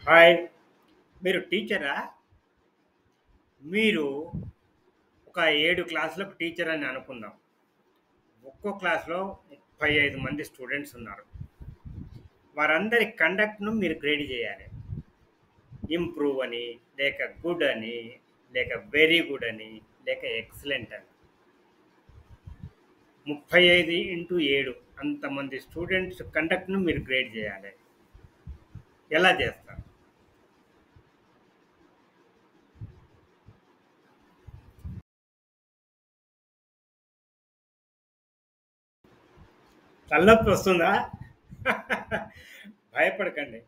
Hi! మీరు టీచరా? మీరు ఒక 7 క్లాసులకు టీచర్ అని అనుకుందాం. ఒక్కో క్లాస్‌లో 35 మంది స్టూడెంట్స్ ఉన్నారు. వారందరి కండక్ట్‌ను మీరు గ్రేడ్ చేయాలి. ఇంప్రూవ్ అని, లేక గుడ్ అని, లేక వెరీ గుడ్ అని, లేక ఎక్సలెంట్ అని. 35 ఇంటూ 7 అంతమంది స్టూడెంట్స్ కండక్ట్‌ను మీరు గ్రేడ్ చేయాలి. ఎలా చేస్తారు? తలనొప్పి వస్తుందా? భయపడకండి.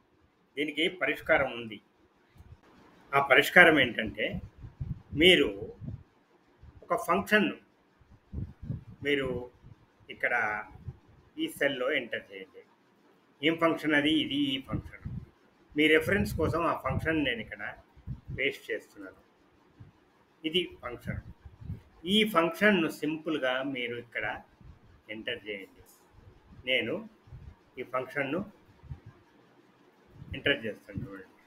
దీనికి పరిష్కారం ఉంది. ఆ పరిష్కారం ఏంటంటే, మీరు ఒక ఫంక్షన్‌ను మీరు ఇక్కడ ఈ సెల్‌లో ఎంటర్ చేయండి. ఏం ఫంక్షన్ అది? ఇది ఈ ఫంక్షన్. మీ రెఫరెన్స్ కోసం ఆ ఫంక్షన్ నేను ఇక్కడ పేస్ట్ చేస్తున్నాను. ఇది ఫంక్షన్. ఈ ఫంక్షన్‌ను సింపుల్‌గా మీరు ఇక్కడ ఎంటర్ చేయండి. నేను ఈ ఫంక్షన్‌ను ఎంటర్ చేస్తాను చూడండి.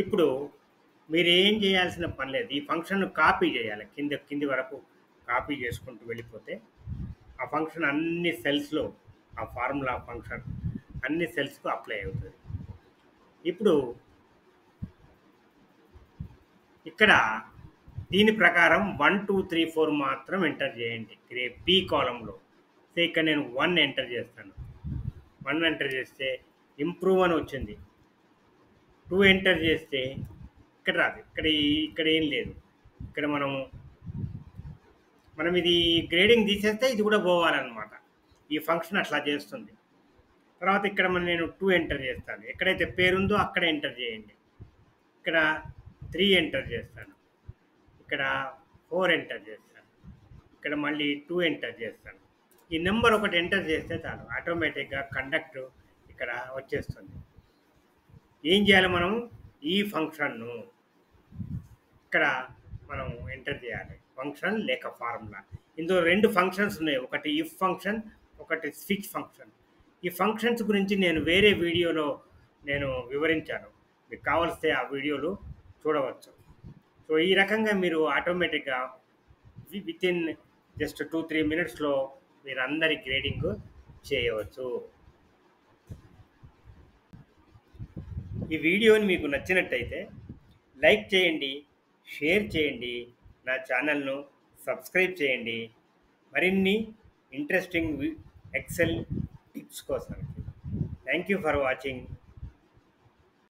ఇప్పుడు మీరు ఏం చేయాల్సిన పని లేదు. ఈ ఫంక్షన్‌ను కాపీ చేయాలి. కింది వరకు కాపీ చేసుకుంటూ వెళ్ళిపోతే ఆ ఫంక్షన్ అన్ని సెల్స్‌లో ఆ ఫార్ములా ఫంక్షన్ అన్ని సెల్స్‌కు అప్లై అవుతుంది. ఇప్పుడు ఇక్కడ దీని ప్రకారం 1, 2, 3, 4 మాత్రం ఎంటర్ చేయండి. బి కాలంలో. సో ఇక్కడ నేను 1 ఎంటర్ చేస్తాను. 1 ఎంటర్ చేస్తే ఇంప్రూవ్ అని వచ్చింది. 2 ఎంటర్ చేస్తే ఇక్కడ రాదు. ఇక్కడ ఏం లేదు. ఇక్కడ మనం ఇది గ్రేడింగ్ తీసేస్తే ఇది కూడా పోవాలన్నమాట. ఈ ఫంక్షన్ అట్లా చేస్తుంది. తర్వాత ఇక్కడ నేను 2 ఎంటర్ చేస్తాను. ఎక్కడైతే పేరుందో అక్కడ ఎంటర్ చేయండి. ఇక్కడ 3 ఎంటర్ చేస్తాను. ఇక్కడ 4 ఎంటర్ చేస్తాను. ఇక్కడ మళ్ళీ 2 ఎంటర్ చేస్తాను. ఈ నెంబర్ ఒకటి ఎంటర్ చేస్తే చాలు ఆటోమేటిక్గా కండక్ట్ ఇక్కడ వచ్చేస్తుంది. ఏం చేయాలి మనం? ఈ ఫంక్షన్ను ఇక్కడ మనం ఎంటర్ చేయాలి. ఫంక్షన్ లేక ఫార్ములా. ఇందులో 2 ఫంక్షన్స్ ఉన్నాయి. ఒకటి ఇఫ్ ఫంక్షన్, ఒకటి స్విచ్ ఫంక్షన్. ఈ ఫంక్షన్స్ గురించి నేను వేరే వీడియోలో నేను వివరించాను. మీకు కావలిస్తే ఆ వీడియోలు చూడవచ్చు. సో ఈ రకంగా మీరు ఆటోమేటిక్‌గా వితిన్ జస్ట్ 2, 3 మినిట్స్‌లో మీరందరి గ్రేడింగ్ చేయవచ్చు. ఈ వీడియోని మీకు నచ్చినట్టయితే లైక్ చేయండి, షేర్ చేయండి, నా ఛానల్‌ను సబ్స్క్రైబ్ చేయండి. మరిన్ని ఇంట్రెస్టింగ్ ఎక్సెల్ టిప్స్ కోసం. Thank you for watching.